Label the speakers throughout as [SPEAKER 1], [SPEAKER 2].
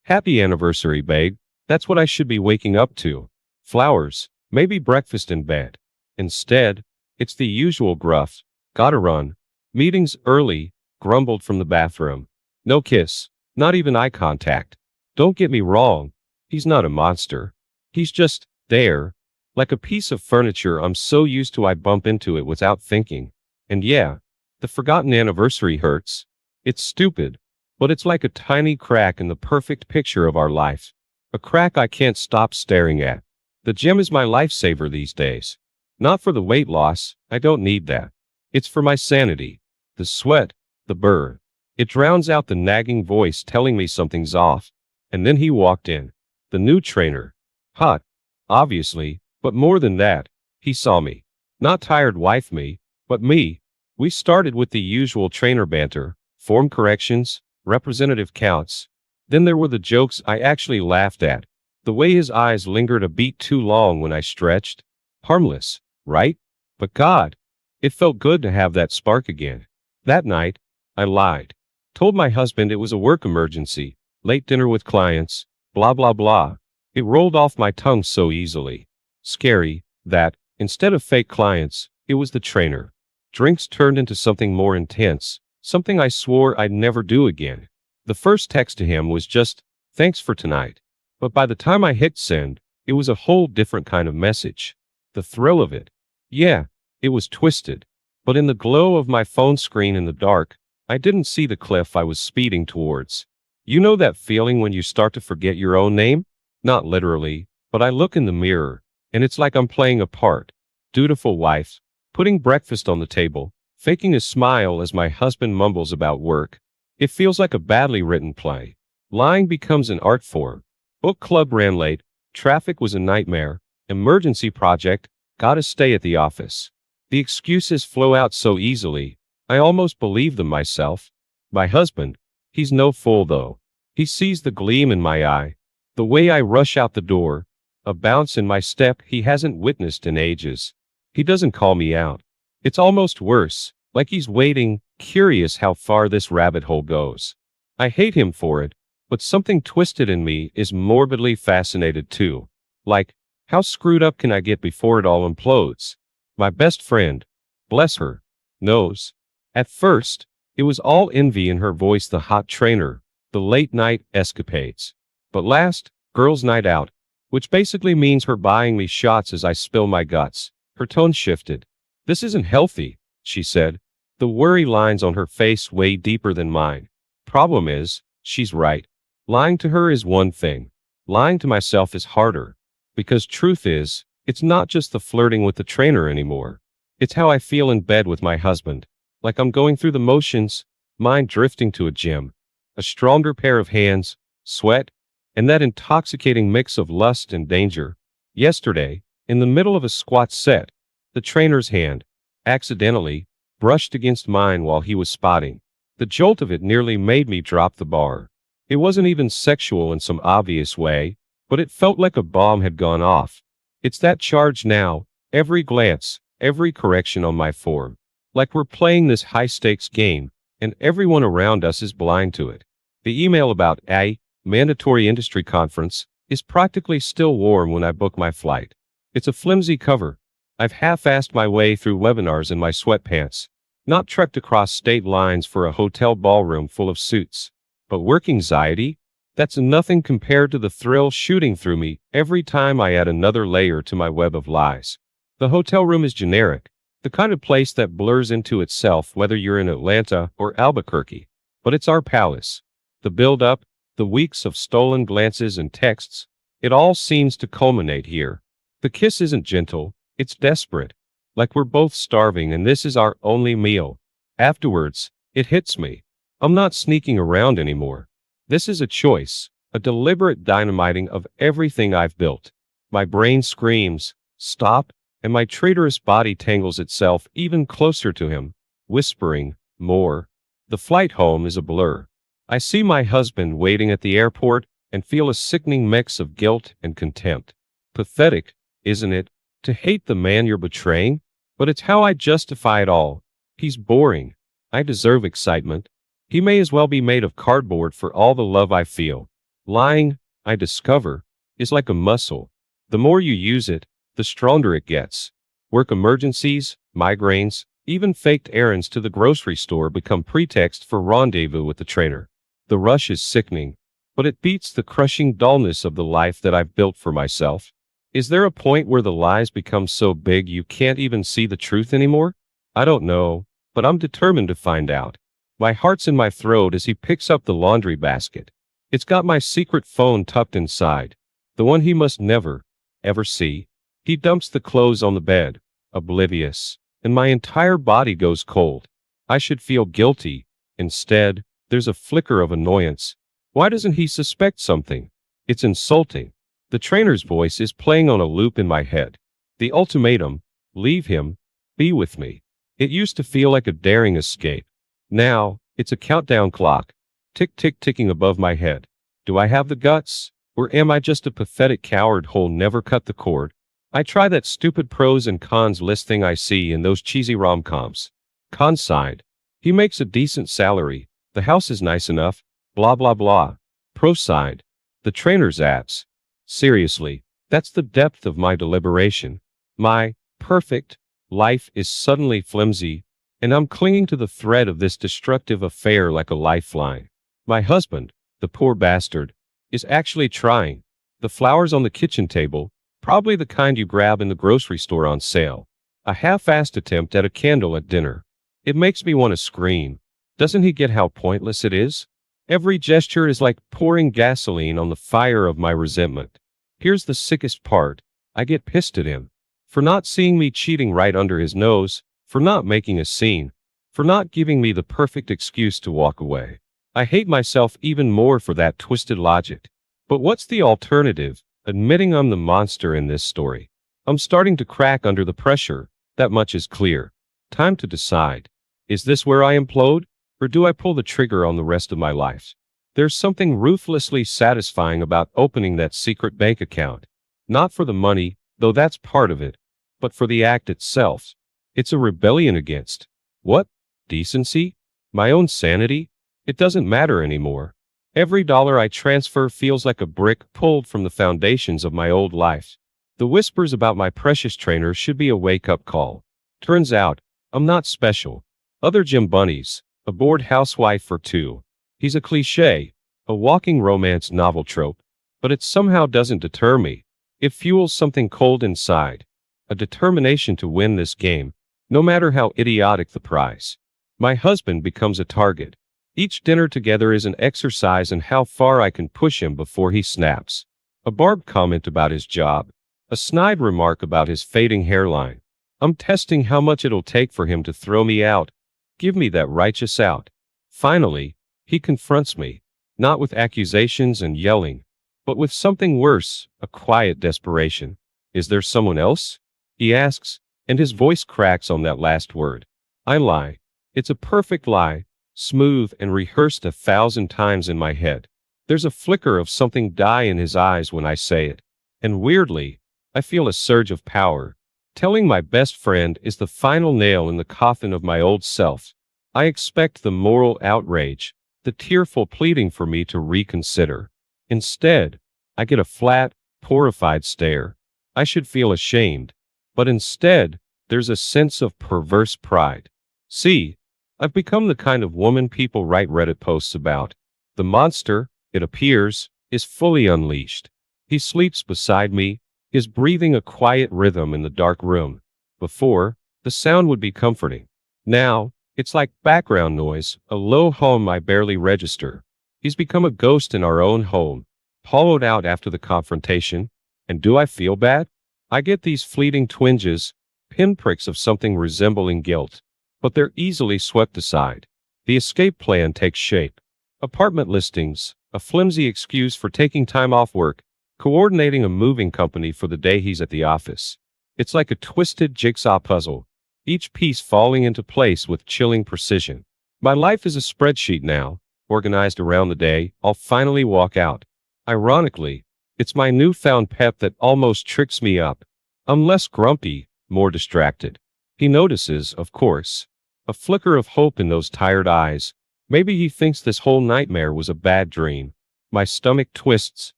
[SPEAKER 1] Happy anniversary, babe. That's what I should be waking up to. Flowers, maybe breakfast in bed. Instead, it's the usual gruff, gotta run. Meetings early, grumbled from the bathroom. No kiss, not even eye contact. Don't get me wrong, he's not a monster. He's just there, like a piece of furniture I'm so used to I bump into it without thinking. And yeah, the forgotten anniversary hurts. It's stupid, but it's like a tiny crack in the perfect picture of our life. A crack I can't stop staring at. The gym is my lifesaver these days. Not for the weight loss, I don't need that. It's for my sanity. The sweat, the burr. It drowns out the nagging voice telling me something's off. And then he walked in. The new trainer. Hot, obviously, but more than that, he saw me. Not tired wife me, but me. We started with the usual trainer banter, form corrections, representative counts. Then there were the jokes I actually laughed at. The way his eyes lingered a beat too long when I stretched. Harmless, right? But God, it felt good to have that spark again. That night, I lied. Told my husband it was a work emergency, late dinner with clients, blah blah blah. It rolled off my tongue so easily. Scary, that, instead of fake clients, it was the trainer. Drinks turned into something more intense, something I swore I'd never do again. The first text to him was just, thanks for tonight. But by the time I hit send, it was a whole different kind of message. The thrill of it. Yeah, it was twisted. But in the glow of my phone screen in the dark, I didn't see the cliff I was speeding towards. You know that feeling when you start to forget your own name? Not literally, but I look in the mirror, and it's like I'm playing a part. Dutiful wife, putting breakfast on the table, faking a smile as my husband mumbles about work. It feels like a badly written play. Lying becomes an art form. Book club ran late, traffic was a nightmare, emergency project, gotta stay at the office. The excuses flow out so easily, I almost believe them myself. My husband, he's no fool though. He sees the gleam in my eye, the way I rush out the door, a bounce in my step he hasn't witnessed in ages. He doesn't call me out. It's almost worse, like he's waiting, curious how far this rabbit hole goes. I hate him for it, but something twisted in me is morbidly fascinated too. Like, how screwed up can I get before it all implodes? My best friend, bless her, knows. At first, it was all envy in her voice, the hot trainer, the late night escapades. But last, girls' night out, which basically means her buying me shots as I spill my guts, her tone shifted. This isn't healthy, she said. The worry lines on her face way deeper than mine. Problem is, she's right. Lying to her is one thing. Lying to myself is harder. Because truth is, it's not just the flirting with the trainer anymore. It's how I feel in bed with my husband. Like I'm going through the motions, mind drifting to a gym. A stronger pair of hands, sweat, and that intoxicating mix of lust and danger. Yesterday, in the middle of a squat set, the trainer's hand, accidentally, brushed against mine while he was spotting. The jolt of it nearly made me drop the bar. It wasn't even sexual in some obvious way, but it felt like a bomb had gone off. It's that charge now, every glance, every correction on my form. Like we're playing this high-stakes game, and everyone around us is blind to it. The email about a mandatory industry conference is practically still warm when I book my flight. It's a flimsy cover. I've half-assed my way through webinars in my sweatpants, not trekked across state lines for a hotel ballroom full of suits. But work anxiety? That's nothing compared to the thrill shooting through me every time I add another layer to my web of lies. The hotel room is generic, the kind of place that blurs into itself whether you're in Atlanta or Albuquerque. But it's our palace. The build-up, the weeks of stolen glances and texts, it all seems to culminate here. The kiss isn't gentle, it's desperate. Like we're both starving and this is our only meal. Afterwards, it hits me. I'm not sneaking around anymore. This is a choice, a deliberate dynamiting of everything I've built. My brain screams, stop, and my traitorous body tangles itself even closer to him, whispering, more. The flight home is a blur. I see my husband waiting at the airport and feel a sickening mix of guilt and contempt. Pathetic, isn't it, to hate the man you're betraying? But it's how I justify it all. He's boring. I deserve excitement. He may as well be made of cardboard for all the love I feel. Lying, I discover, is like a muscle. The more you use it, the stronger it gets. Work emergencies, migraines, even faked errands to the grocery store become pretext for rendezvous with the trainer. The rush is sickening, but it beats the crushing dullness of the life that I've built for myself. Is there a point where the lies become so big you can't even see the truth anymore? I don't know, but I'm determined to find out. My heart's in my throat as he picks up the laundry basket. It's got my secret phone tucked inside, the one he must never, ever see. He dumps the clothes on the bed, oblivious, and my entire body goes cold. I should feel guilty. Instead, there's a flicker of annoyance. Why doesn't he suspect something? It's insulting. The trainer's voice is playing on a loop in my head. The ultimatum, leave him, be with me. It used to feel like a daring escape. Now, it's a countdown clock. Tick tick ticking above my head. Do I have the guts? Or am I just a pathetic coward who'll never cut the cord? I try that stupid pros and cons list thing I see in those cheesy rom-coms. Cons side. He makes a decent salary. The house is nice enough. Blah blah blah. Pro side. The trainer's ass. Seriously, that's the depth of my deliberation. My perfect life is suddenly flimsy, and I'm clinging to the thread of this destructive affair like a lifeline. My husband, the poor bastard, is actually trying. The flowers on the kitchen table, probably the kind you grab in the grocery store on sale. A half-assed attempt at a candle at dinner. It makes me want to scream. Doesn't he get how pointless it is? Every gesture is like pouring gasoline on the fire of my resentment. Here's the sickest part. I get pissed at him. For not seeing me cheating right under his nose, for not making a scene, for not giving me the perfect excuse to walk away. I hate myself even more for that twisted logic. But what's the alternative? Admitting I'm the monster in this story. I'm starting to crack under the pressure, that much is clear. Time to decide. Is this where I implode? Or do I pull the trigger on the rest of my life? There's something ruthlessly satisfying about opening that secret bank account. Not for the money, though that's part of it, but for the act itself. It's a rebellion against what? Decency? My own sanity? It doesn't matter anymore. Every dollar I transfer feels like a brick pulled from the foundations of my old life. The whispers about my precious trainer should be a wake-up call. Turns out, I'm not special. Other gym bunnies, a bored housewife or two. He's a cliché, a walking romance novel trope, but it somehow doesn't deter me. It fuels something cold inside, a determination to win this game, no matter how idiotic the prize. My husband becomes a target. Each dinner together is an exercise in how far I can push him before he snaps. A barbed comment about his job, a snide remark about his fading hairline. I'm testing how much it'll take for him to throw me out. Give me that righteous out. Finally, he confronts me, not with accusations and yelling, but with something worse, a quiet desperation. Is there someone else? He asks, and his voice cracks on that last word. I lie. It's a perfect lie, smooth and rehearsed 1,000 times in my head. There's a flicker of something die in his eyes when I say it. And weirdly, I feel a surge of power. Telling my best friend is the final nail in the coffin of my old self. I expect the moral outrage, the tearful pleading for me to reconsider. Instead, I get a flat, horrified stare. I should feel ashamed. But instead, there's a sense of perverse pride. See, I've become the kind of woman people write Reddit posts about. The monster, it appears, is fully unleashed. He sleeps beside me, his breathing a quiet rhythm in the dark room. Before, the sound would be comforting. Now, it's like background noise, a low hum I barely register. He's become a ghost in our own home, hollowed out after the confrontation. And do I feel bad? I get these fleeting twinges, pinpricks of something resembling guilt. But they're easily swept aside. The escape plan takes shape. Apartment listings, a flimsy excuse for taking time off work, coordinating a moving company for the day he's at the office. It's like a twisted jigsaw puzzle, each piece falling into place with chilling precision. My life is a spreadsheet now, organized around the day I'll finally walk out. Ironically, it's my newfound pep that almost tricks me up. I'm less grumpy, more distracted. He notices, of course. A flicker of hope in those tired eyes. Maybe he thinks this whole nightmare was a bad dream. My stomach twists,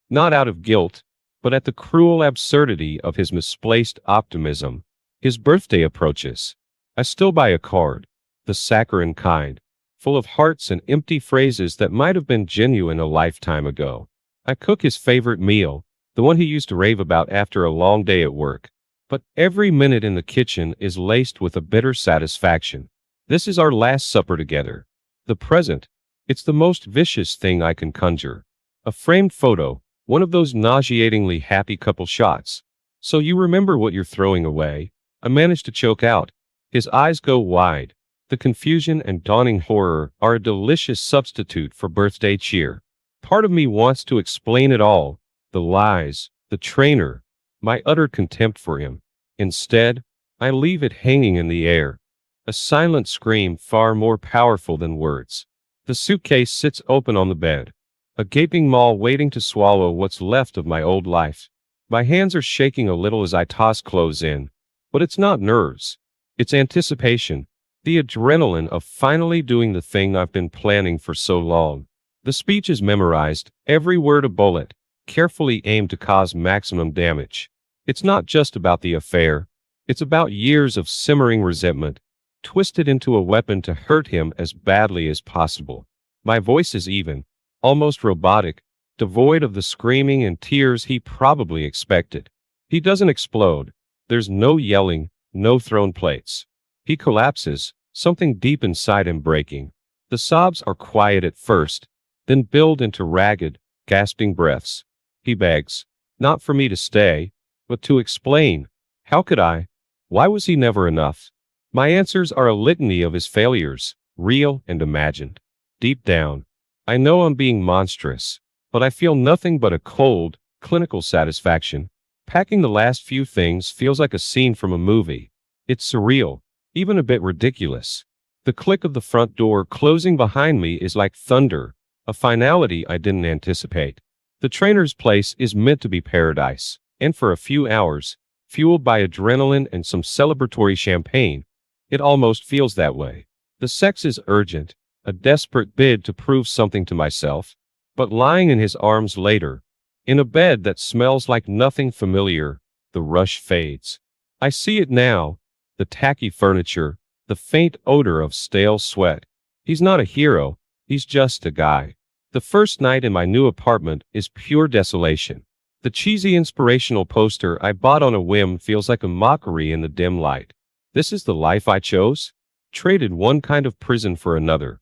[SPEAKER 1] not out of guilt, but at the cruel absurdity of his misplaced optimism. His birthday approaches. I still buy a card, the saccharine kind, full of hearts and empty phrases that might have been genuine a lifetime ago. I cook his favorite meal, the one he used to rave about after a long day at work. But every minute in the kitchen is laced with a bitter satisfaction. This is our last supper together. The present. It's the most vicious thing I can conjure. A framed photo, one of those nauseatingly happy couple shots. So you remember what you're throwing away? I manage to choke out. His eyes go wide. The confusion and dawning horror are a delicious substitute for birthday cheer. Part of me wants to explain it all, the lies, the trainer, my utter contempt for him. Instead, I leave it hanging in the air, a silent scream far more powerful than words. The suitcase sits open on the bed, a gaping maw waiting to swallow what's left of my old life. My hands are shaking a little as I toss clothes in, but it's not nerves. It's anticipation, the adrenaline of finally doing the thing I've been planning for so long. The speech is memorized, every word a bullet, carefully aimed to cause maximum damage. It's not just about the affair. It's about years of simmering resentment, twisted into a weapon to hurt him as badly as possible. My voice is even, almost robotic, devoid of the screaming and tears he probably expected. He doesn't explode. There's no yelling, no thrown plates. He collapses, something deep inside him breaking. The sobs are quiet at first, then build into ragged, gasping breaths. He begs, not for me to stay, but to explain. How could I? Why was he never enough? My answers are a litany of his failures, real and imagined. Deep down, I know I'm being monstrous, but I feel nothing but a cold, clinical satisfaction. Packing the last few things feels like a scene from a movie. It's surreal, even a bit ridiculous. The click of the front door closing behind me is like thunder, a finality I didn't anticipate. The trainer's place is meant to be paradise, and for a few hours, fueled by adrenaline and some celebratory champagne, it almost feels that way. The sex is urgent, a desperate bid to prove something to myself, but lying in his arms later, in a bed that smells like nothing familiar, the rush fades. I see it now, the tacky furniture, the faint odor of stale sweat. He's not a hero, he's just a guy. The first night in my new apartment is pure desolation. The cheesy inspirational poster I bought on a whim feels like a mockery in the dim light. This is the life I chose? Traded one kind of prison for another.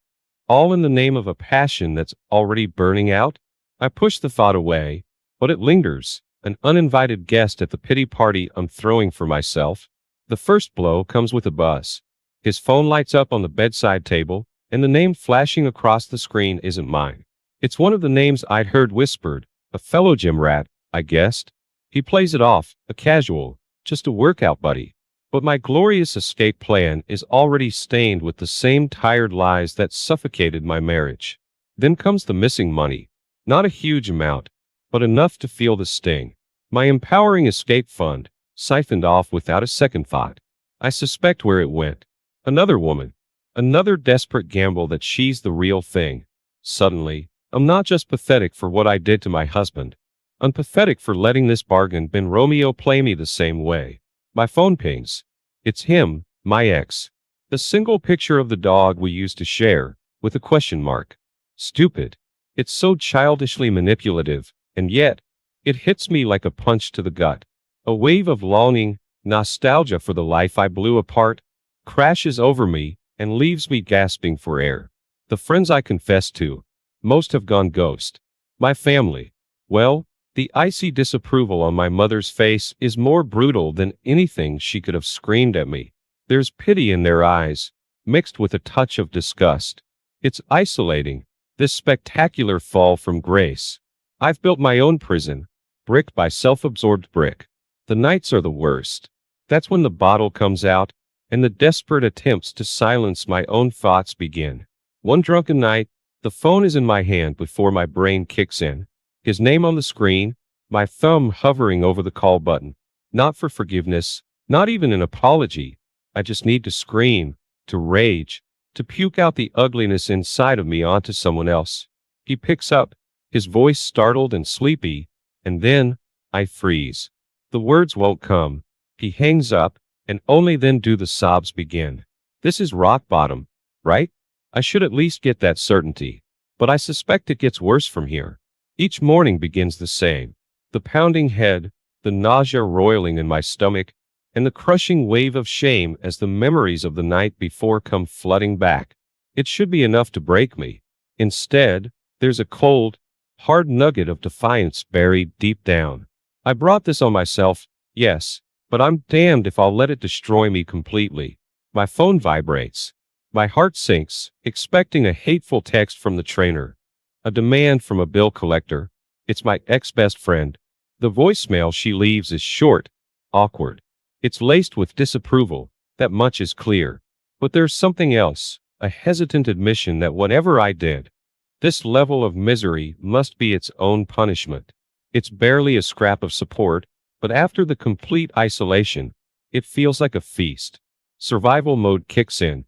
[SPEAKER 1] All in the name of a passion that's already burning out? I push the thought away, but it lingers, an uninvited guest at the pity party I'm throwing for myself. The first blow comes with a buzz. His phone lights up on the bedside table, and the name flashing across the screen isn't mine. It's one of the names I'd heard whispered, a fellow gym rat, I guessed. He plays it off, a casual, just a workout buddy. But my glorious escape plan is already stained with the same tired lies that suffocated my marriage. Then comes the missing money. Not a huge amount, but enough to feel the sting. My empowering escape fund, siphoned off without a second thought. I suspect where it went. Another woman. Another desperate gamble that she's the real thing. Suddenly, I'm not just pathetic for what I did to my husband. I'm pathetic for letting this bargain bin Romeo play me the same way. My phone pings. It's him, my ex. The single picture of the dog we used to share, with a question mark. Stupid. It's so childishly manipulative, and yet, it hits me like a punch to the gut. A wave of longing, nostalgia for the life I blew apart, crashes over me and leaves me gasping for air. The friends I confessed to, most have gone ghost. My family, well, the icy disapproval on my mother's face is more brutal than anything she could have screamed at me. There's pity in their eyes, mixed with a touch of disgust. It's isolating, this spectacular fall from grace. I've built my own prison, brick by self-absorbed brick. The nights are the worst. That's when the bottle comes out, and the desperate attempts to silence my own thoughts begin. One drunken night, the phone is in my hand before my brain kicks in. His name on the screen, my thumb hovering over the call button. Not for forgiveness, not even an apology. I just need to scream, to rage, to puke out the ugliness inside of me onto someone else. He picks up, his voice startled and sleepy, and then I freeze. The words won't come. He hangs up, and only then do the sobs begin. This is rock bottom, right? I should at least get that certainty. But I suspect it gets worse from here. Each morning begins the same. The pounding head, the nausea roiling in my stomach, and the crushing wave of shame as the memories of the night before come flooding back. It should be enough to break me. Instead, there's a cold, hard nugget of defiance buried deep down. I brought this on myself, yes, but I'm damned if I'll let it destroy me completely. My phone vibrates. My heart sinks, expecting a hateful text from the trainer. A demand from a bill collector. It's my ex-best friend. The voicemail she leaves is short, awkward. It's laced with disapproval, that much is clear. But there's something else, a hesitant admission that whatever I did, this level of misery must be its own punishment. It's barely a scrap of support, but after the complete isolation, it feels like a feast. Survival mode kicks in.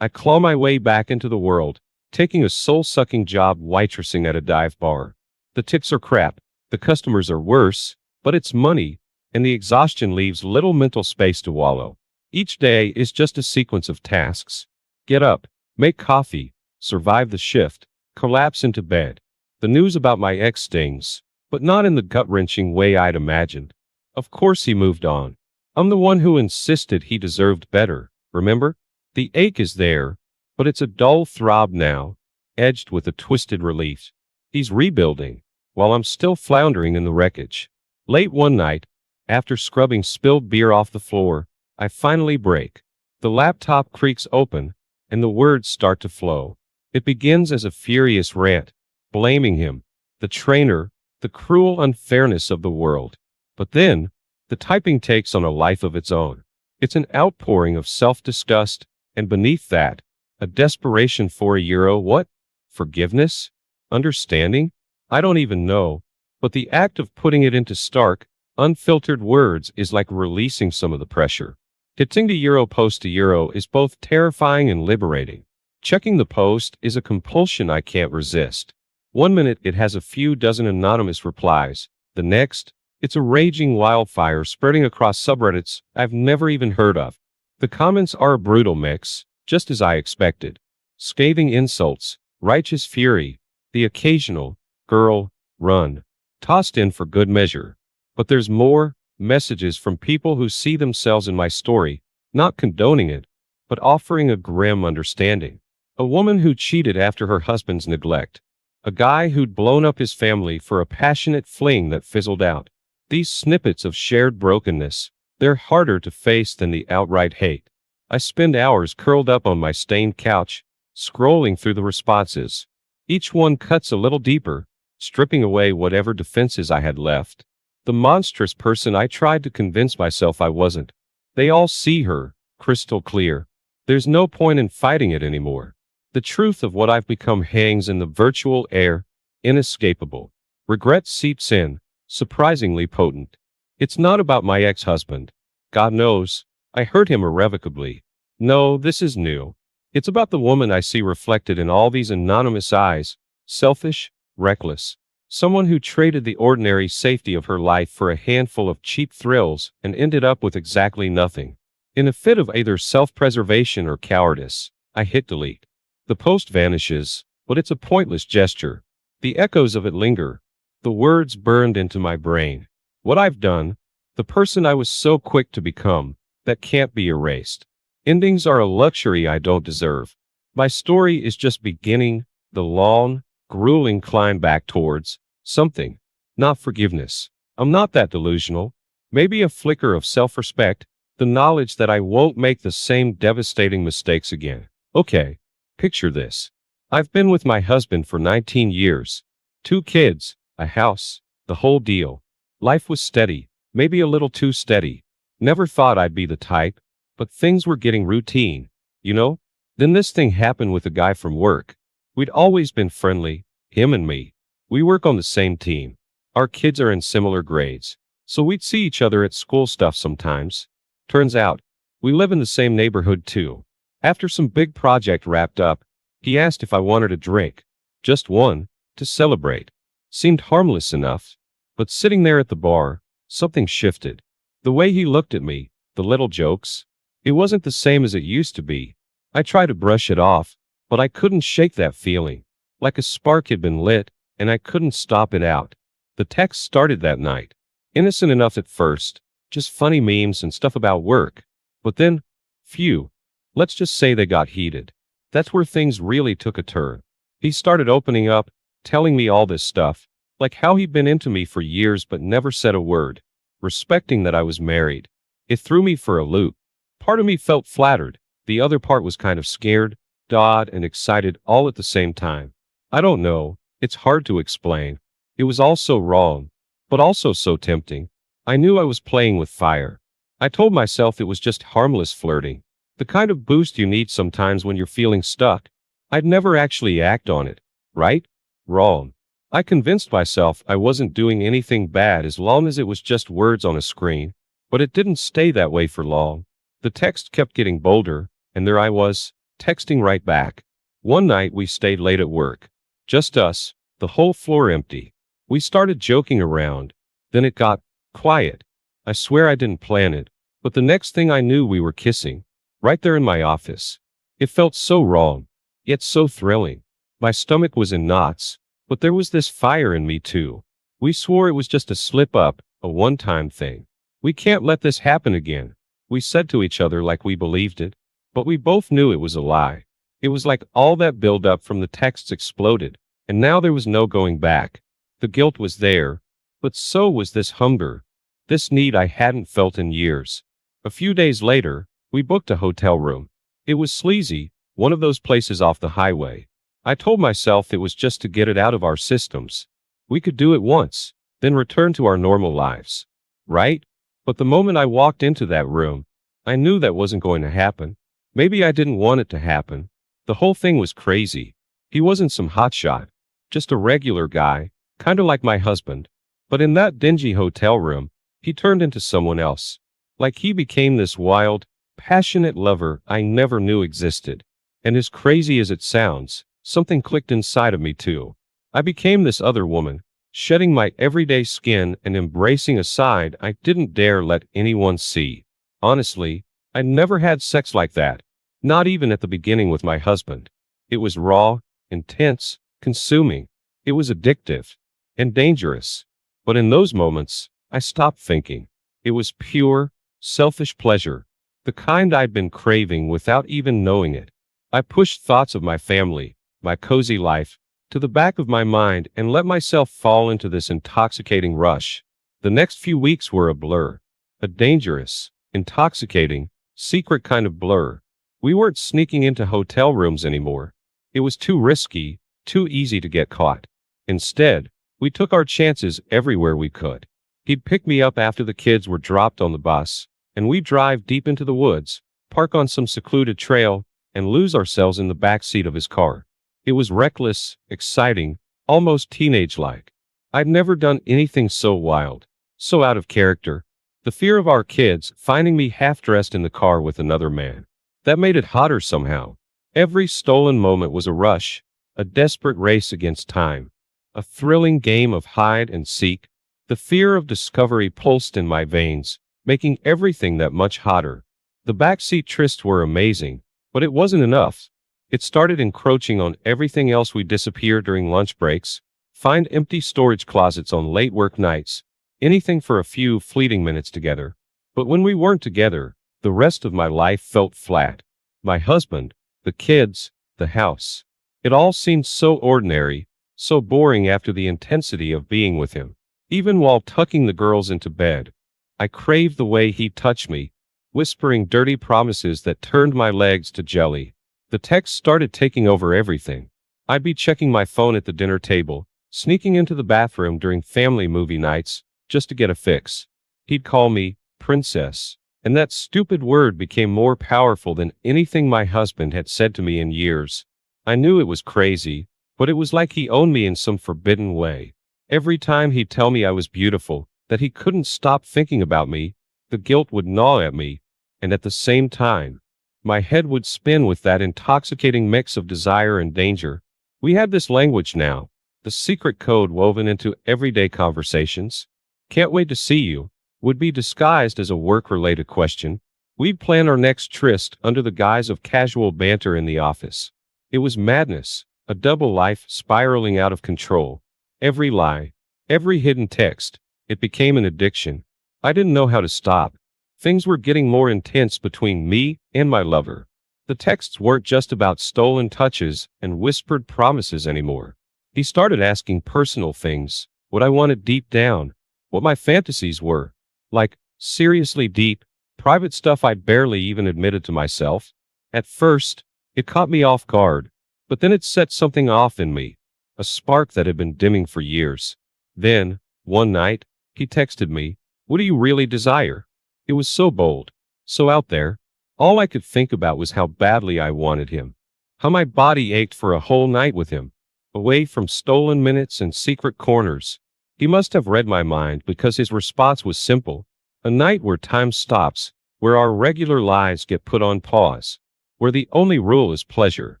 [SPEAKER 1] I claw my way back into the world, taking a soul-sucking job waitressing at a dive bar. The tips are crap, the customers are worse, but it's money, and the exhaustion leaves little mental space to wallow. Each day is just a sequence of tasks. Get up, make coffee, survive the shift, collapse into bed. The news about my ex stings, but not in the gut-wrenching way I'd imagined. Of course he moved on. I'm the one who insisted he deserved better, remember? The ache is there, but it's a dull throb now, edged with a twisted relief. He's rebuilding, while I'm still floundering in the wreckage. Late one night, after scrubbing spilled beer off the floor, I finally break. The laptop creaks open, and the words start to flow. It begins as a furious rant, blaming him, the trainer, the cruel unfairness of the world. But then, the typing takes on a life of its own. It's an outpouring of self-disgust, and beneath that, a desperation for what? Forgiveness? Understanding? I don't even know. But the act of putting it into stark, unfiltered words is like releasing some of the pressure. Hitting the post to is both terrifying and liberating. Checking the post is a compulsion I can't resist. 1 minute it has a few dozen anonymous replies. The next, it's a raging wildfire spreading across subreddits I've never even heard of. The comments are a brutal mix, just as I expected. Scathing insults, righteous fury, the occasional, girl, run, tossed in for good measure. But there's more, messages from people who see themselves in my story, not condoning it, but offering a grim understanding. A woman who cheated after her husband's neglect. A guy who'd blown up his family for a passionate fling that fizzled out. These snippets of shared brokenness, they're harder to face than the outright hate. I spend hours curled up on my stained couch, scrolling through the responses. Each one cuts a little deeper, stripping away whatever defenses I had left. The monstrous person I tried to convince myself I wasn't. They all see her, crystal clear. There's no point in fighting it anymore. The truth of what I've become hangs in the virtual air, inescapable. Regret seeps in, surprisingly potent. It's not about my ex-husband. God knows, I hurt him irrevocably. No, this is new. It's about the woman I see reflected in all these anonymous eyes, selfish, reckless. Someone who traded the ordinary safety of her life for a handful of cheap thrills and ended up with exactly nothing. In a fit of either self-preservation or cowardice, I hit delete. The post vanishes, but it's a pointless gesture. The echoes of it linger. The words burned into my brain. What I've done, the person I was so quick to become, that can't be erased. Endings are a luxury I don't deserve. My story is just beginning, the long, grueling climb back towards something. Not forgiveness. I'm not that delusional. Maybe a flicker of self-respect, the knowledge that I won't make the same devastating mistakes again. Okay, picture this. I've been with my husband for 19 years. 2 kids, a house, the whole deal. Life was steady, maybe a little too steady. Never thought I'd be the type, but things were getting routine, you know? Then this thing happened with a guy from work. We'd always been friendly, him and me. We work on the same team. Our kids are in similar grades, so we'd see each other at school stuff sometimes. Turns out, we live in the same neighborhood too. After some big project wrapped up, he asked if I wanted a drink. Just one, to celebrate. seemed harmless enough. But sitting there at the bar, something shifted. The way he looked at me, the little jokes, it wasn't the same as it used to be. I tried to brush it off, but I couldn't shake that feeling. Like a spark had been lit, and I couldn't stop it out. The text started that night. Innocent enough at first, just funny memes and stuff about work. But then, phew, let's just say they got heated. That's where things really took a turn. He started opening up, telling me all this stuff, like how he'd been into me for years but never said a word, respecting that I was married. It threw me for a loop. Part of me felt flattered, the other part was kind of scared, awed, and excited all at the same time. I don't know, it's hard to explain. It was all so wrong, but also so tempting. I knew I was playing with fire. I told myself it was just harmless flirting, the kind of boost you need sometimes when you're feeling stuck. I'd never actually act on it, right? Wrong. I convinced myself I wasn't doing anything bad as long as it was just words on a screen, but it didn't stay that way for long. The text kept getting bolder, and there I was, texting right back. One night we stayed late at work. Just us, the whole floor empty. We started joking around. Then it got quiet. I swear I didn't plan it, but the next thing I knew we were kissing. Right there in my office. It felt so wrong, yet so thrilling. My stomach was in knots, but there was this fire in me too. We swore it was just a slip-up, a one-time thing. We can't let this happen again, we said to each other like we believed it, but we both knew it was a lie. It was like all that build-up from the texts exploded, and now there was no going back. The guilt was there, but so was this hunger, this need I hadn't felt in years. A few days later, we booked a hotel room. It was sleazy, one of those places off the highway. I told myself it was just to get it out of our systems. We could do it once, then return to our normal lives. Right? But the moment I walked into that room, I knew that wasn't going to happen. Maybe I didn't want it to happen. The whole thing was crazy. He wasn't some hotshot, just a regular guy, kinda like my husband. But in that dingy hotel room, he turned into someone else. Like he became this wild, passionate lover I never knew existed. And as crazy as it sounds, something clicked inside of me too. I became this other woman, shedding my everyday skin and embracing a side I didn't dare let anyone see. Honestly, I never had sex like that. Not even at the beginning with my husband. It was raw, intense, consuming. It was addictive. And dangerous. But in those moments, I stopped thinking. It was pure, selfish pleasure. The kind I'd been craving without even knowing it. I pushed thoughts of my family, my cozy life, to the back of my mind and let myself fall into this intoxicating rush. The next few weeks were a blur. A dangerous, intoxicating, secret kind of blur. We weren't sneaking into hotel rooms anymore. It was too risky, too easy to get caught. Instead, we took our chances everywhere we could. He'd pick me up after the kids were dropped on the bus, and we'd drive deep into the woods, park on some secluded trail, and lose ourselves in the back seat of his car. It was reckless, exciting, almost teenage-like. I'd never done anything so wild, so out of character. The fear of our kids finding me half-dressed in the car with another man. That made it hotter somehow. Every stolen moment was a rush, a desperate race against time. A thrilling game of hide and seek. The fear of discovery pulsed in my veins, making everything that much hotter. The backseat trysts were amazing, but it wasn't enough. It started encroaching on everything else. We'd disappear during lunch breaks, find empty storage closets on late work nights, anything for a few fleeting minutes together. But when we weren't together, the rest of my life felt flat. My husband, the kids, the house. It all seemed so ordinary, so boring after the intensity of being with him. Even while tucking the girls into bed, I craved the way he touched me, whispering dirty promises that turned my legs to jelly. The texts started taking over everything. I'd be checking my phone at the dinner table, sneaking into the bathroom during family movie nights, just to get a fix. He'd call me princess, and that stupid word became more powerful than anything my husband had said to me in years. I knew it was crazy, but it was like he owned me in some forbidden way. Every time he'd tell me I was beautiful, that he couldn't stop thinking about me, the guilt would gnaw at me, and at the same time, my head would spin with that intoxicating mix of desire and danger. We had this language now. the secret code woven into everyday conversations. Can't wait to see you would be disguised as a work-related question. We'd plan our next tryst under the guise of casual banter in the office. It was madness, a double life spiraling out of control. Every lie, every hidden text, it became an addiction. I didn't know how to stop. Things were getting more intense between me and my lover. The texts weren't just about stolen touches and whispered promises anymore. He started asking personal things, what I wanted deep down, what my fantasies were. Like, seriously deep, private stuff I'd barely even admitted to myself. At first, it caught me off guard, but then it set something off in me, a spark that had been dimming for years. Then, one night, he texted me, "What do you really desire?" It was so bold, so out there. All I could think about was how badly I wanted him, how my body ached for a whole night with him, away from stolen minutes and secret corners. He must have read my mind because his response was simple: a night where time stops, where our regular lives get put on pause, where the only rule is pleasure.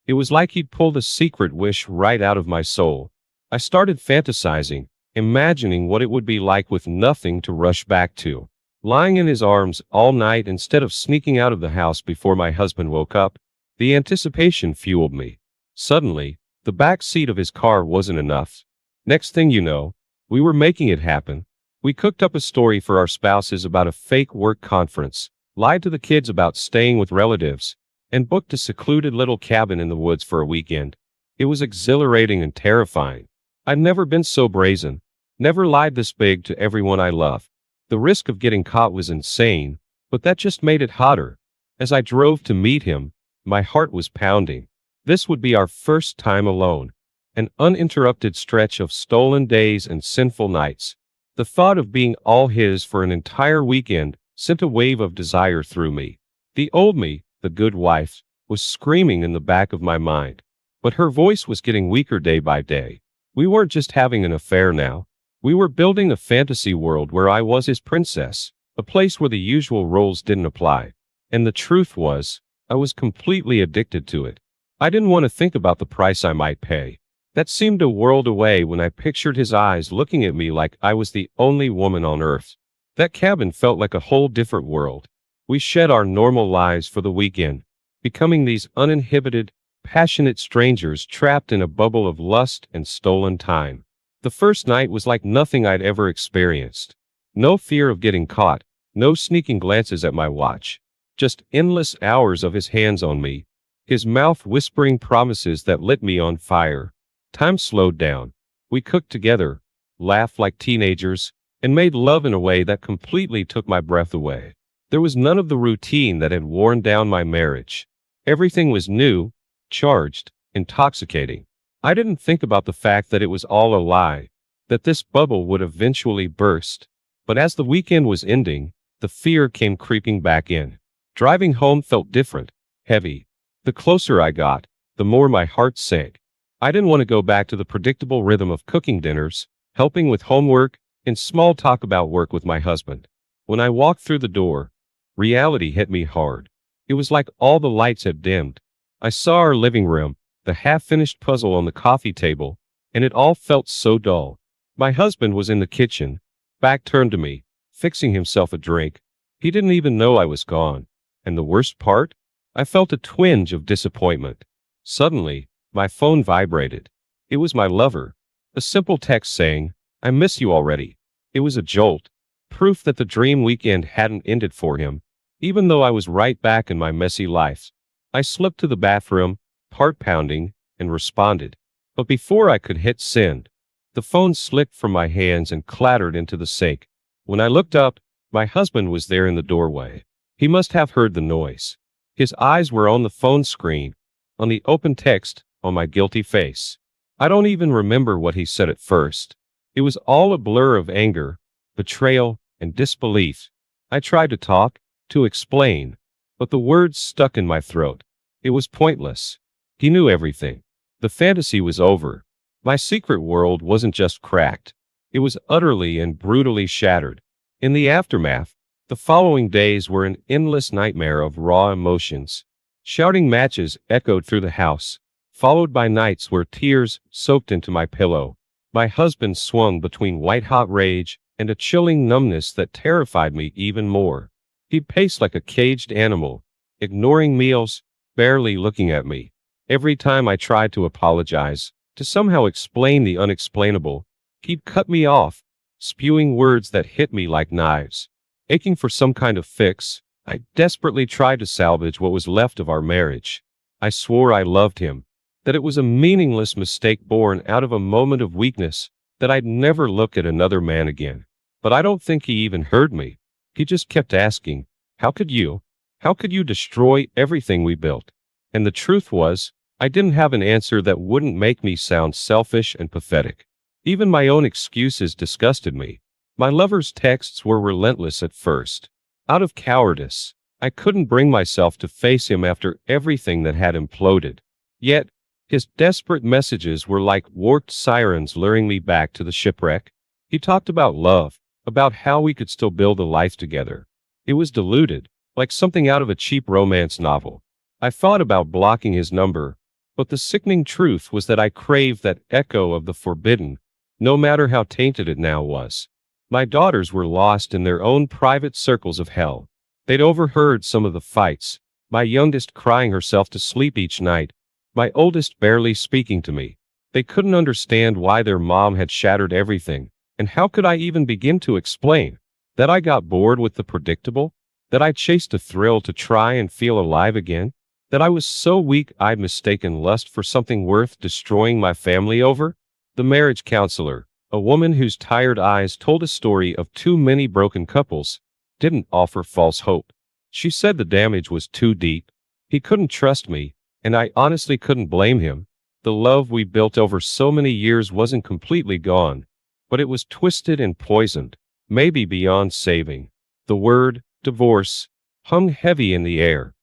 [SPEAKER 1] It was like he'd pulled a secret wish right out of my soul. I started fantasizing, imagining what it would be like with nothing to rush back to. Lying in his arms all night instead of sneaking out of the house before my husband woke up. The anticipation fueled me. Suddenly, the back seat of his car wasn't enough. Next thing you know, we were making it happen. We cooked up a story for our spouses about a fake work conference, lied to the kids about staying with relatives, and booked a secluded little cabin in the woods for a weekend. It was exhilarating and terrifying. I'd never been so brazen, never lied this big to everyone I love. The risk of getting caught was insane, but that just made it hotter. As I drove to meet him, my heart was pounding. This would be our first time alone, an uninterrupted stretch of stolen days and sinful nights. The thought of being all his for an entire weekend sent a wave of desire through me. The old me, the good wife, was screaming in the back of my mind, but her voice was getting weaker day by day. We weren't just having an affair now. We were building a fantasy world where I was his princess, a place where the usual roles didn't apply. And the truth was, I was completely addicted to it. I didn't want to think about the price I might pay. That seemed a world away when I pictured his eyes looking at me like I was the only woman on earth. That cabin felt like a whole different world. We shed our normal lives for the weekend, becoming these uninhibited, passionate strangers trapped in a bubble of lust and stolen time. The first night was like nothing I'd ever experienced. No fear of getting caught, no sneaking glances at my watch. Just endless hours of his hands on me, his mouth whispering promises that lit me on fire. Time slowed down. We cooked together, laughed like teenagers, and made love in a way that completely took my breath away. There was none of the routine that had worn down my marriage. Everything was new, charged, intoxicating. I didn't think about the fact that it was all a lie, that this bubble would eventually burst. But as the weekend was ending, the fear came creeping back in. Driving home felt different, heavy. The closer I got, the more my heart sank. I didn't want to go back to the predictable rhythm of cooking dinners, helping with homework, and small talk about work with my husband. When I walked through the door, reality hit me hard. It was like all the lights had dimmed. I saw our living room, the half-finished puzzle on the coffee table, and it all felt so dull. My husband was in the kitchen, back turned to me, fixing himself a drink. He didn't even know I was gone. And the worst part? I felt a twinge of disappointment. Suddenly, my phone vibrated. It was my lover. A simple text saying, "I miss you already." It was a jolt, proof that the dream weekend hadn't ended for him, even though I was right back in my messy life. I slipped to the bathroom, heart pounding, and responded. But before I could hit send, the phone slipped from my hands and clattered into the sink. When I looked up, my husband was there in the doorway. He must have heard the noise. His eyes were on the phone screen, on the open text, on my guilty face. I don't even remember what he said at first. It was all a blur of anger, betrayal, and disbelief. I tried to talk, to explain, but the words stuck in my throat. It was pointless. He knew everything. The fantasy was over. My secret world wasn't just cracked. It was utterly and brutally shattered. In the aftermath, the following days were an endless nightmare of raw emotions. Shouting matches echoed through the house. followed by nights where tears soaked into my pillow. My husband swung between white-hot rage and a chilling numbness that terrified me even more. He paced like a caged animal, ignoring meals, barely looking at me. Every time I tried to apologize, to somehow explain the unexplainable, he'd cut me off, spewing words that hit me like knives. Aching for some kind of fix, I desperately tried to salvage what was left of our marriage. I swore I loved him, that it was a meaningless mistake born out of a moment of weakness, that I'd never look at another man again. But I don't think he even heard me. He just kept asking, "How could you? How could you destroy everything we built?" And the truth was, I didn't have an answer that wouldn't make me sound selfish and pathetic. Even my own excuses disgusted me. My lover's texts were relentless at first. Out of cowardice, I couldn't bring myself to face him after everything that had imploded. Yet, his desperate messages were like warped sirens luring me back to the shipwreck. He talked about love, about how we could still build a life together. It was diluted, like something out of a cheap romance novel. I thought about blocking his number, but the sickening truth was that I craved that echo of the forbidden, no matter how tainted it now was. My daughters were lost in their own private circles of hell. They'd overheard some of the fights, my youngest crying herself to sleep each night, my oldest barely speaking to me. They couldn't understand why their mom had shattered everything, and how could I even begin to explain that I got bored with the predictable, that I chased a thrill to try and feel alive again, that I was so weak I'd mistaken lust for something worth destroying my family over? The marriage counselor, a woman whose tired eyes told a story of too many broken couples, didn't offer false hope. She said the damage was too deep. He couldn't trust me, and I honestly couldn't blame him. The love we built over so many years wasn't completely gone, but it was twisted and poisoned, maybe beyond saving. The word, divorce, hung heavy in the air,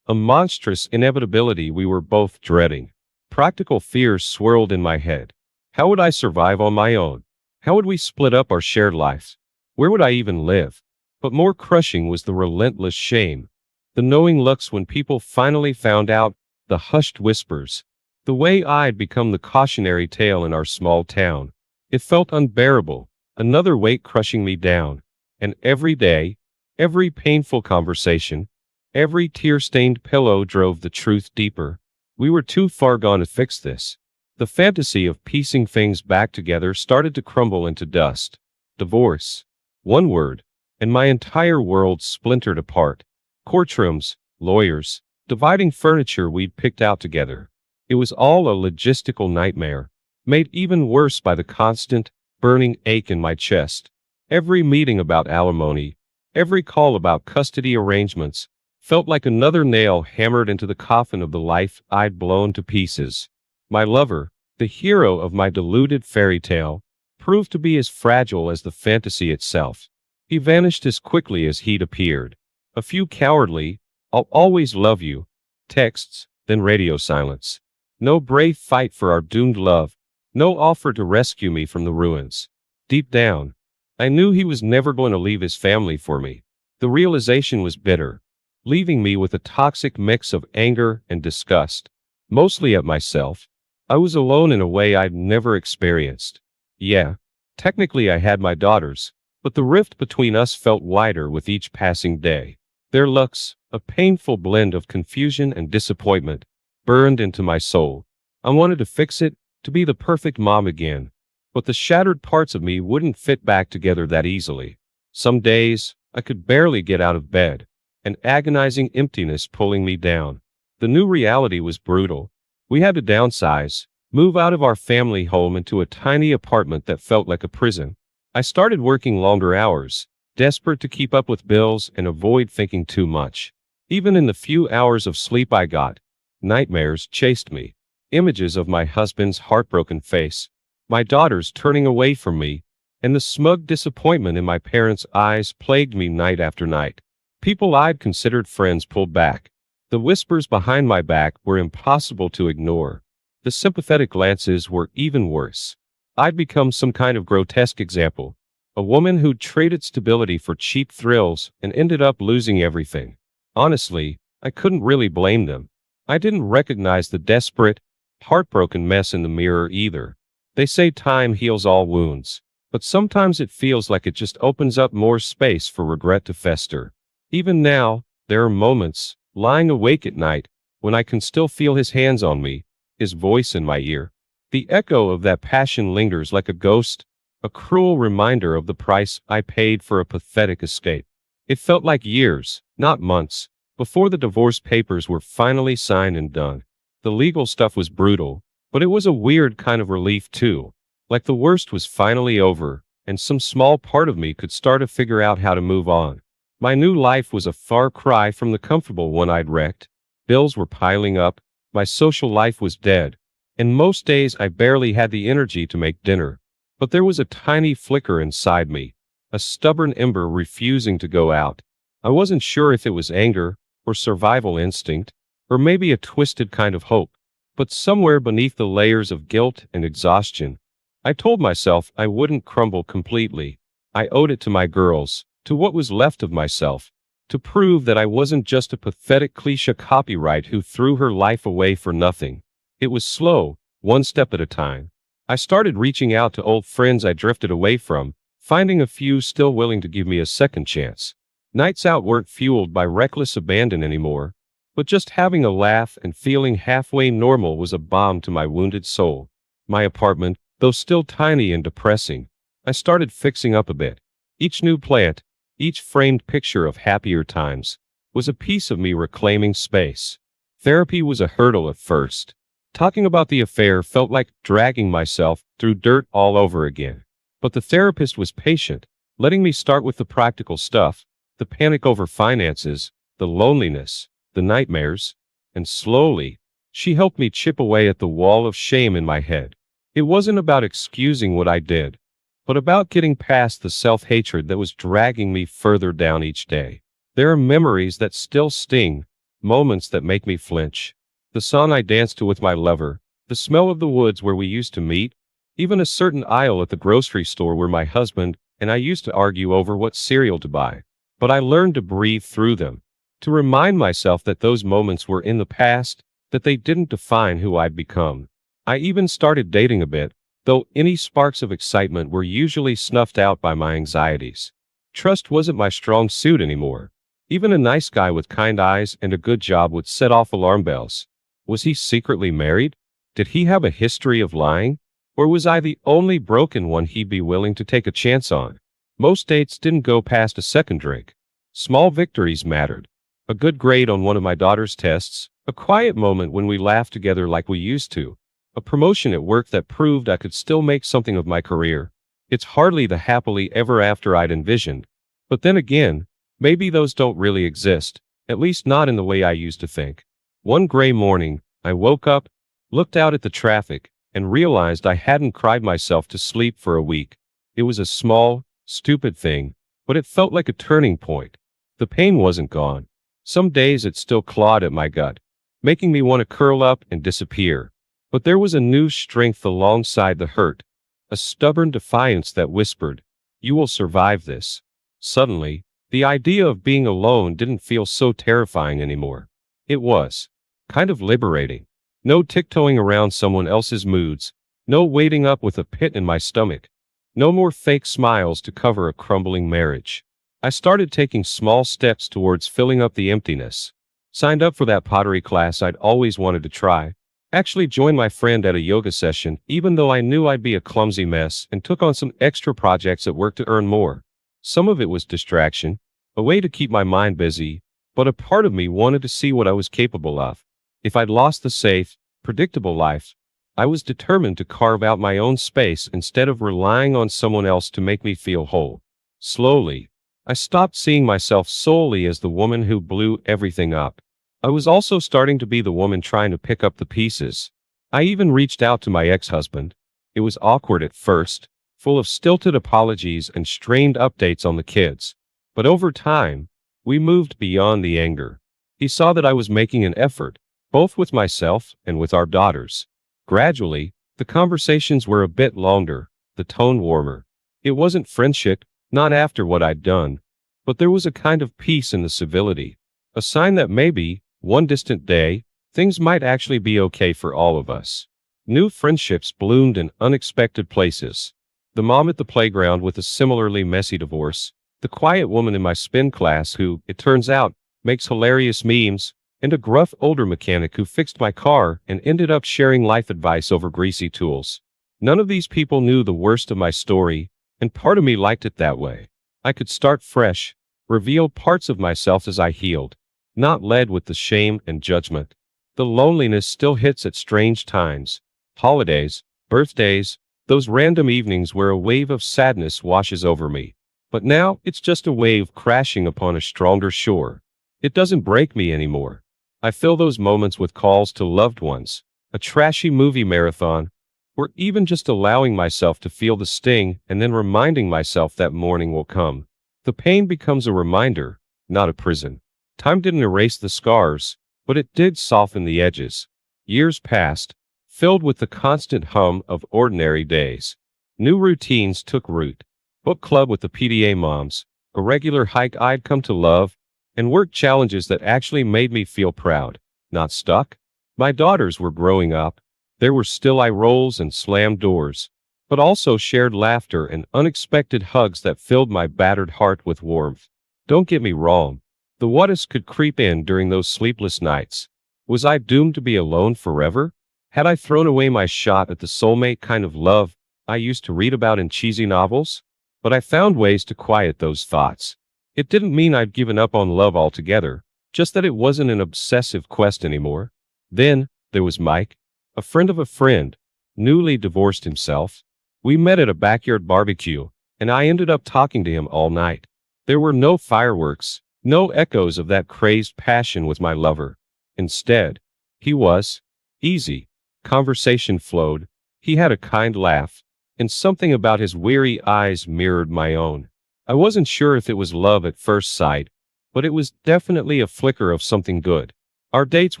[SPEAKER 1] a monstrous inevitability we were both dreading. Practical fears swirled in my head. How would I survive on my own? How would we split up our shared lives? Where would I even live? But more crushing was the relentless shame. The knowing looks when people finally found out, the hushed whispers. The way I'd become the cautionary tale in our small town. It felt unbearable, another weight crushing me down. And every day, every painful conversation, every tear-stained pillow drove the truth deeper. We were too far gone to fix this. The fantasy of piecing things back together started to crumble into dust. Divorce. One word, and my entire world splintered apart. Courtrooms, lawyers, dividing furniture we'd picked out together. It was all a logistical nightmare, made even worse by the constant, burning ache in my chest. Every meeting about alimony, every call about custody arrangements, felt like another nail hammered into the coffin of the life I'd blown to pieces. My lover, the hero of my deluded fairy tale, proved to be as fragile as the fantasy itself. He vanished as quickly as he'd appeared. A few cowardly, "I'll always love you" texts, then radio silence. No brave fight for our doomed love, no offer to rescue me from the ruins. Deep down, I knew he was never going to leave his family for me. The realization was bitter, leaving me with a toxic mix of anger and disgust, mostly at myself. I was alone in a way I'd never experienced. Yeah, technically I had my daughters, but the rift between us felt wider with each passing day. Their looks, a painful blend of confusion and disappointment, burned into my soul. I wanted to fix it, to be the perfect mom again, but the shattered parts of me wouldn't fit back together that easily. Some days, I could barely get out of bed, an agonizing emptiness pulling me down. The new reality was brutal. We had to downsize, move out of our family home into a tiny apartment that felt like a prison. I started working longer hours, desperate to keep up with bills and avoid thinking too much. Even in the few hours of sleep I got, nightmares chased me. Images of my husband's heartbroken face, my daughters turning away from me, and the smug disappointment in my parents' eyes plagued me night after night. People I'd considered friends pulled back. The whispers behind my back were impossible to ignore. The sympathetic glances were even worse. I'd become some kind of grotesque example, a woman who'd traded stability for cheap thrills and ended up losing everything. Honestly, I couldn't really blame them. I didn't recognize the desperate, heartbroken mess in the mirror either. They say time heals all wounds, but sometimes it feels like it just opens up more space for regret to fester. Even now, there are moments, lying awake at night, when I can still feel his hands on me, his voice in my ear. The echo of that passion lingers like a ghost, a cruel reminder of the price I paid for a pathetic escape. It felt like years, not months, before the divorce papers were finally signed and done. The legal stuff was brutal, but it was a weird kind of relief too. Like the worst was finally over, and some small part of me could start to figure out how to move on. My new life was a far cry from the comfortable one I'd wrecked. Bills were piling up, my social life was dead, and most days I barely had the energy to make dinner. But there was a tiny flicker inside me, a stubborn ember refusing to go out. I wasn't sure if it was anger, or survival instinct, or maybe a twisted kind of hope. But somewhere beneath the layers of guilt and exhaustion, I told myself I wouldn't crumble completely. I owed it to my girls, to what was left of myself, to prove that I wasn't just a pathetic cliché copyright who threw her life away for nothing. It was slow, one step at a time. I started reaching out to old friends I drifted away from, finding a few still willing to give me a second chance. Nights out weren't fueled by reckless abandon anymore, but just having a laugh and feeling halfway normal was a balm to my wounded soul. My apartment, though still tiny and depressing, I started fixing up a bit. Each new plant, each framed picture of happier times, was a piece of me reclaiming space. Therapy was a hurdle at first. Talking about the affair felt like dragging myself through dirt all over again. But the therapist was patient, letting me start with the practical stuff, the panic over finances, the loneliness, the nightmares, and slowly, she helped me chip away at the wall of shame in my head. It wasn't about excusing what I did, but about getting past the self-hatred that was dragging me further down each day. There are memories that still sting, moments that make me flinch. The song I danced to with my lover, the smell of the woods where we used to meet, even a certain aisle at the grocery store where my husband and I used to argue over what cereal to buy. But I learned to breathe through them, to remind myself that those moments were in the past, that they didn't define who I'd become. I even started dating a bit, though any sparks of excitement were usually snuffed out by my anxieties. Trust wasn't my strong suit anymore. Even a nice guy with kind eyes and a good job would set off alarm bells. Was he secretly married? Did he have a history of lying? Or was I the only broken one he'd be willing to take a chance on? Most dates didn't go past a second drink. Small victories mattered. A good grade on one of my daughter's tests, a quiet moment when we laughed together like we used to, a promotion at work that proved I could still make something of my career. It's hardly the happily ever after I'd envisioned. But then again, maybe those don't really exist, at least not in the way I used to think. One gray morning, I woke up, looked out at the traffic, and realized I hadn't cried myself to sleep for a week. It was a small, stupid thing, but it felt like a turning point. The pain wasn't gone. Some days it still clawed at my gut, making me want to curl up and disappear. But there was a new strength alongside the hurt, a stubborn defiance that whispered, "You will survive this." Suddenly, the idea of being alone didn't feel so terrifying anymore. It was kind of liberating. No tiptoeing around someone else's moods, no waiting up with a pit in my stomach, no more fake smiles to cover a crumbling marriage. I started taking small steps towards filling up the emptiness. Signed up for that pottery class I'd always wanted to try. Actually joined my friend at a yoga session, even though I knew I'd be a clumsy mess, and took on some extra projects at work to earn more. Some of it was distraction, a way to keep my mind busy, but a part of me wanted to see what I was capable of. If I'd lost the safe, predictable life, I was determined to carve out my own space instead of relying on someone else to make me feel whole. Slowly, I stopped seeing myself solely as the woman who blew everything up. I was also starting to be the woman trying to pick up the pieces. I even reached out to my ex-husband. It was awkward at first, full of stilted apologies and strained updates on the kids. But over time, we moved beyond the anger. He saw that I was making an effort, both with myself and with our daughters. Gradually, the conversations were a bit longer, the tone warmer. It wasn't friendship, not after what I'd done, but there was a kind of peace in the civility, a sign that maybe, one distant day, things might actually be okay for all of us. New friendships bloomed in unexpected places. The mom at the playground with a similarly messy divorce, the quiet woman in my spin class who, it turns out, makes hilarious memes, and a gruff older mechanic who fixed my car and ended up sharing life advice over greasy tools. None of these people knew the worst of my story, and part of me liked it that way. I could start fresh, reveal parts of myself as I healed, not led with the shame and judgment. The loneliness still hits at strange times. Holidays, birthdays, those random evenings where a wave of sadness washes over me. But now it's just a wave crashing upon a stronger shore. It doesn't break me anymore. I fill those moments with calls to loved ones, a trashy movie marathon, or even just allowing myself to feel the sting and then reminding myself that morning will come. The pain becomes a reminder, not a prison. Time didn't erase the scars, but it did soften the edges. Years passed, filled with the constant hum of ordinary days. New routines took root. Book club with the PTA moms, a regular hike I'd come to love, and work challenges that actually made me feel proud, not stuck. My daughters were growing up. There were still eye rolls and slammed doors, but also shared laughter and unexpected hugs that filled my battered heart with warmth. Don't get me wrong. The what-ifs could creep in during those sleepless nights. Was I doomed to be alone forever? Had I thrown away my shot at the soulmate kind of love I used to read about in cheesy novels? But I found ways to quiet those thoughts. It didn't mean I'd given up on love altogether, just that it wasn't an obsessive quest anymore. Then, there was Mike, a friend of a friend, newly divorced himself. We met at a backyard barbecue, and I ended up talking to him all night. There were no fireworks, no echoes of that crazed passion with my lover. Instead, he was easy. Conversation flowed. He had a kind laugh, and something about his weary eyes mirrored my own. I wasn't sure if it was love at first sight, but it was definitely a flicker of something good. Our dates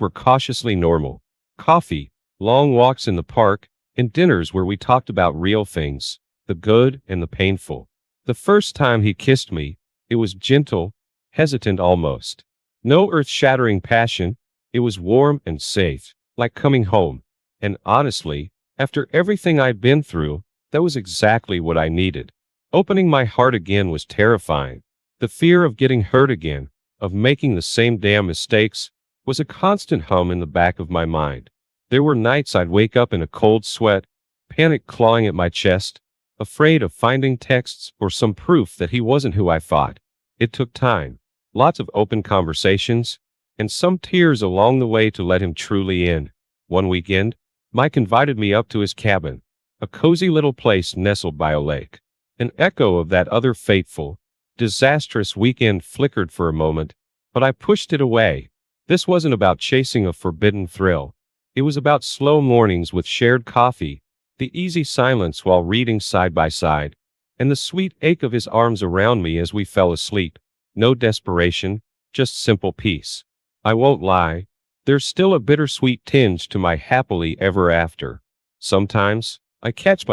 [SPEAKER 1] were cautiously normal. Coffee, long walks in the park, and dinners where we talked about real things, the good and the painful. The first time he kissed me, it was gentle, hesitant almost. No earth-shattering passion. It was warm and safe, like coming home. And honestly, after everything I'd been through, that was exactly what I needed. Opening my heart again was terrifying. The fear of getting hurt again, of making the same damn mistakes, was a constant hum in the back of my mind. There were nights I'd wake up in a cold sweat, panic clawing at my chest, afraid of finding texts or some proof that he wasn't who I thought. It took time, lots of open conversations, and some tears along the way to let him truly in. One weekend, Mike invited me up to his cabin, a cozy little place nestled by a lake. An echo of that other fateful, disastrous weekend flickered for a moment, but I pushed it away. This wasn't about chasing a forbidden thrill. It was about slow mornings with shared coffee, the easy silence while reading side by side, and the sweet ache of his arms around me as we fell asleep. No desperation, just simple peace. I won't lie, there's still a bittersweet tinge to my happily ever after. Sometimes, I catch myself